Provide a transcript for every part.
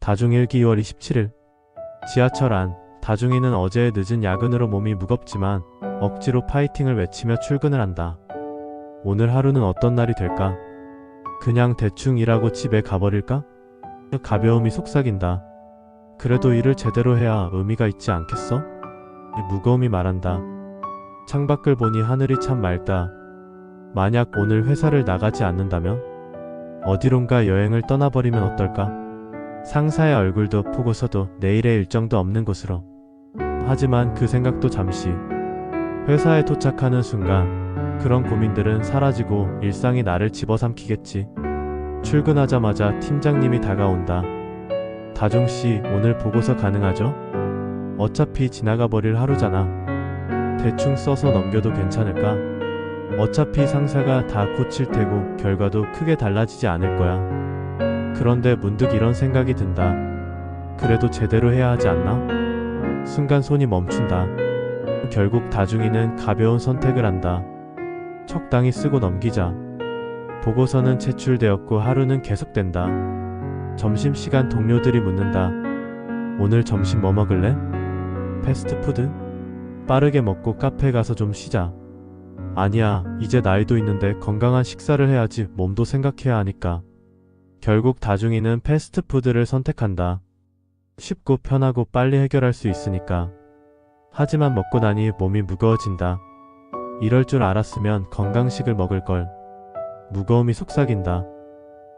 다중일기 2월 27일 지하철 안. 다중이는 어제의 늦은 야근으로 몸이 무겁지만 억지로 파이팅을 외치며 출근을 한다. 오늘 하루는 어떤 날이 될까? 그냥 대충 일하고 집에 가버릴까? 가벼움이 속삭인다. 그래도 일을 제대로 해야 의미가 있지 않겠어? 무거움이 말한다. 창밖을 보니 하늘이 참 맑다. 만약 오늘 회사를 나가지 않는다면? 어디론가 여행을 떠나버리면 어떨까? 상사의 얼굴도 보고서도 내일의 일정도 없는 곳으로. 하지만 그 생각도 잠시. 회사에 도착하는 순간 그런 고민들은 사라지고 일상이 나를 집어삼키겠지. 출근하자마자 팀장님이 다가온다. 다중씨, 오늘 보고서 가능하죠? 어차피 지나가 버릴 하루잖아. 대충 써서 넘겨도 괜찮을까? 어차피 상사가 다 고칠 테고 결과도 크게 달라지지 않을 거야. 그런데 문득 이런 생각이 든다. 그래도 제대로 해야 하지 않나? 순간 손이 멈춘다. 결국 다중이는 가벼운 선택을 한다. 적당히 쓰고 넘기자. 보고서는 제출되었고 하루는 계속된다. 점심시간 동료들이 묻는다. 오늘 점심 뭐 먹을래? 패스트푸드? 빠르게 먹고 카페 가서 좀 쉬자. 아니야, 이제 나이도 있는데 건강한 식사를 해야지. 몸도 생각해야 하니까. 결국 다중이는 패스트푸드를 선택한다. 쉽고 편하고 빨리 해결할 수 있으니까. 하지만 먹고 나니 몸이 무거워진다. 이럴 줄 알았으면 건강식을 먹을 걸. 무거움이 속삭인다.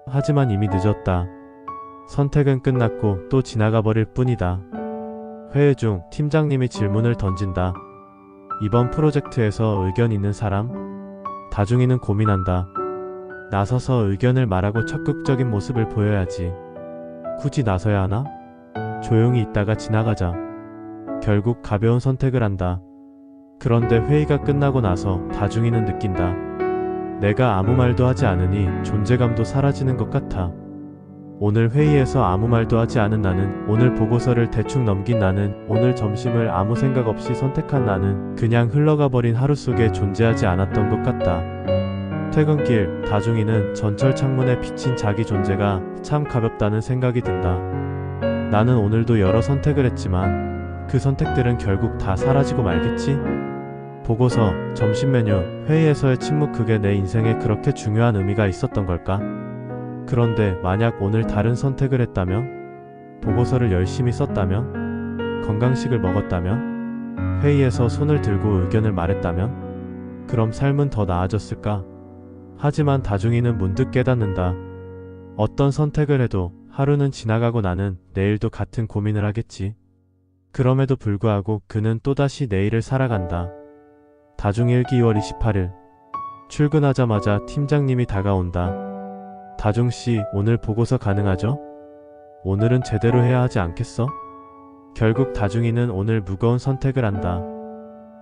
하지만 이미 늦었다. 선택은 끝났고 또 지나가 버릴 뿐이다. 회의 중 팀장님이 질문을 던진다. 이번 프로젝트에서 의견 있는 사람? 다중이는 고민한다. 나서서 의견을 말하고 적극적인 모습을 보여야지. 굳이 나서야 하나? 조용히 있다가 지나가자. 결국 가벼운 선택을 한다. 그런데 회의가 끝나고 나서 다중이는 느낀다. 내가 아무 말도 하지 않으니 존재감도 사라지는 것 같아. 오늘 회의에서 아무 말도 하지 않은 나는, 오늘 보고서를 대충 넘긴 나는, 오늘 점심을 아무 생각 없이 선택한 나는 그냥 흘러가 버린 하루 속에 존재하지 않았던 것 같다. 퇴근길, 다중이는 전철 창문에 비친 자기 존재가 참 가볍다는 생각이 든다. 나는 오늘도 여러 선택을 했지만 그 선택들은 결국 다 사라지고 말겠지? 보고서, 점심 메뉴, 회의에서의 침묵, 그게 내 인생에 그렇게 중요한 의미가 있었던 걸까? 그런데 만약 오늘 다른 선택을 했다면? 보고서를 열심히 썼다면? 건강식을 먹었다면? 회의에서 손을 들고 의견을 말했다면? 그럼 삶은 더 나아졌을까? 하지만 다중이는 문득 깨닫는다. 어떤 선택을 해도 하루는 지나가고 나는 내일도 같은 고민을 하겠지. 그럼에도 불구하고 그는 또다시 내일을 살아간다. 다중일기 2월 28일 출근하자마자 팀장님이 다가온다. 다중씨, 오늘 보고서 가능하죠? 오늘은 제대로 해야 하지 않겠어? 결국 다중이는 오늘 무거운 선택을 한다.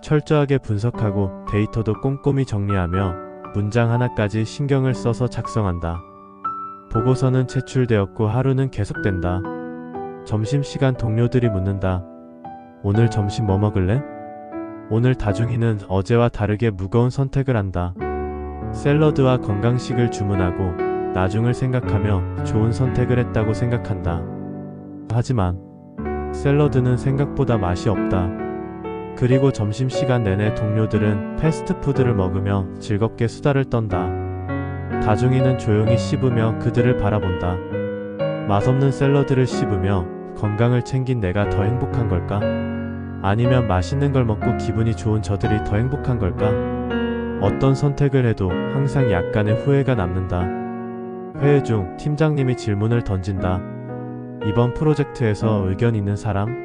철저하게 분석하고 데이터도 꼼꼼히 정리하며 문장 하나까지 신경을 써서 작성한다. 보고서는 제출되었고 하루는 계속된다. 점심시간 동료들이 묻는다. 오늘 점심 뭐 먹을래? 오늘 다중이는 어제와 다르게 무거운 선택을 한다. 샐러드와 건강식을 주문하고 나중을 생각하며 좋은 선택을 했다고 생각한다. 하지만 샐러드는 생각보다 맛이 없다. 그리고 점심시간 내내 동료들은 패스트푸드를 먹으며 즐겁게 수다를 떤다. 다중이는 조용히 씹으며 그들을 바라본다. 맛없는 샐러드를 씹으며 건강을 챙긴 내가 더 행복한 걸까? 아니면 맛있는 걸 먹고 기분이 좋은 저들이 더 행복한 걸까? 어떤 선택을 해도 항상 약간의 후회가 남는다. 회의 중 팀장님이 질문을 던진다. 이번 프로젝트에서 의견 있는 사람?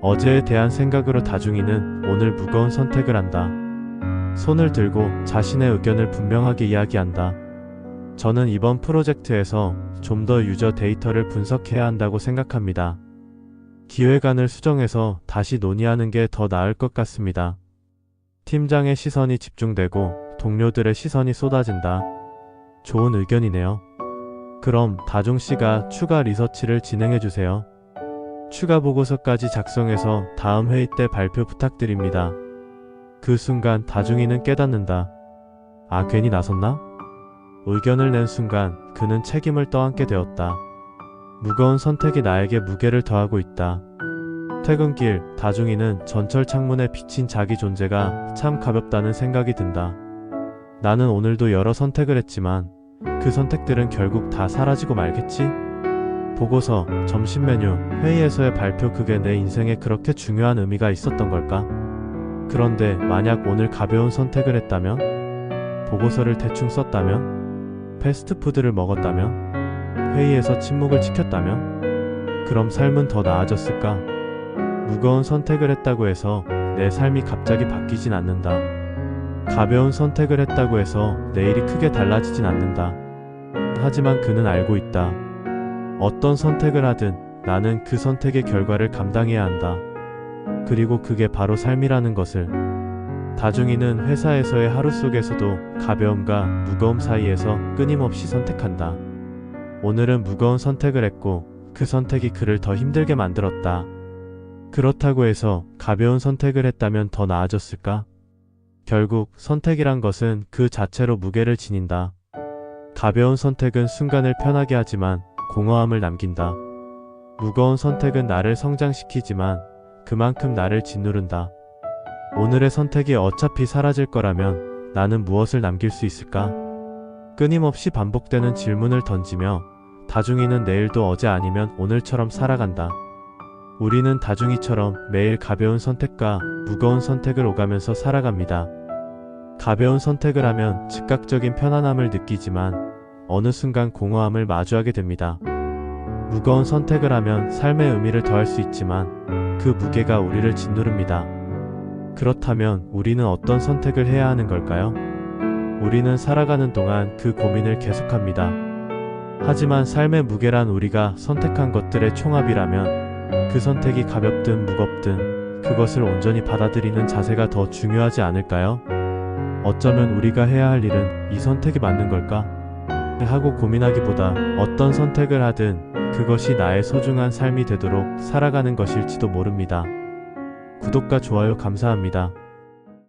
어제에 대한 생각으로 다중이는 오늘 무거운 선택을 한다. 손을 들고 자신의 의견을 분명하게 이야기한다. 저는 이번 프로젝트에서 좀 더 유저 데이터를 분석해야 한다고 생각합니다. 기획안을 수정해서 다시 논의하는 게 더 나을 것 같습니다. 팀장의 시선이 집중되고 동료들의 시선이 쏟아진다. 좋은 의견이네요. 그럼 다중씨가 추가 리서치를 진행해주세요. 추가 보고서까지 작성해서 다음 회의 때 발표 부탁드립니다. 그 순간 다중이는 깨닫는다. 아, 괜히 나섰나? 의견을 낸 순간 그는 책임을 떠안게 되었다. 무거운 선택이 나에게 무게를 더하고 있다. 퇴근길, 다중이는 전철 창문에 비친 자기 존재가 참 가볍다는 생각이 든다. 나는 오늘도 여러 선택을 했지만 그 선택들은 결국 다 사라지고 말겠지? 보고서, 점심 메뉴, 회의에서의 발표, 그게 내 인생에 그렇게 중요한 의미가 있었던 걸까? 그런데 만약 오늘 가벼운 선택을 했다면? 보고서를 대충 썼다면? 패스트푸드를 먹었다면? 회의에서 침묵을 지켰다면? 그럼 삶은 더 나아졌을까? 무거운 선택을 했다고 해서 내 삶이 갑자기 바뀌진 않는다. 가벼운 선택을 했다고 해서 내일이 크게 달라지진 않는다. 하지만 그는 알고 있다. 어떤 선택을 하든 나는 그 선택의 결과를 감당해야 한다. 그리고 그게 바로 삶이라는 것을. 다중이는 회사에서의 하루 속에서도 가벼움과 무거움 사이에서 끊임없이 선택한다. 오늘은 무거운 선택을 했고 그 선택이 그를 더 힘들게 만들었다. 그렇다고 해서 가벼운 선택을 했다면 더 나아졌을까? 결국 선택이란 것은 그 자체로 무게를 지닌다. 가벼운 선택은 순간을 편하게 하지만 공허함을 남긴다. 무거운 선택은 나를 성장시키지만 그만큼 나를 짓누른다. 오늘의 선택이 어차피 사라질 거라면 나는 무엇을 남길 수 있을까? 끊임없이 반복되는 질문을 던지며 다중이는 내일도 어제 아니면 오늘처럼 살아간다. 우리는 다중이처럼 매일 가벼운 선택과 무거운 선택을 오가면서 살아갑니다. 가벼운 선택을 하면 즉각적인 편안함을 느끼지만 어느 순간 공허함을 마주하게 됩니다. 무거운 선택을 하면 삶의 의미를 더할 수 있지만 그 무게가 우리를 짓누릅니다. 그렇다면 우리는 어떤 선택을 해야 하는 걸까요? 우리는 살아가는 동안 그 고민을 계속합니다. 하지만 삶의 무게란 우리가 선택한 것들의 총합이라면 그 선택이 가볍든 무겁든 그것을 온전히 받아들이는 자세가 더 중요하지 않을까요? 어쩌면 우리가 해야 할 일은 이 선택이 맞는 걸까? 하고 고민하기보다 어떤 선택을 하든 그것이 나의 소중한 삶이 되도록 살아가는 것일지도 모릅니다. 구독과 좋아요 감사합니다.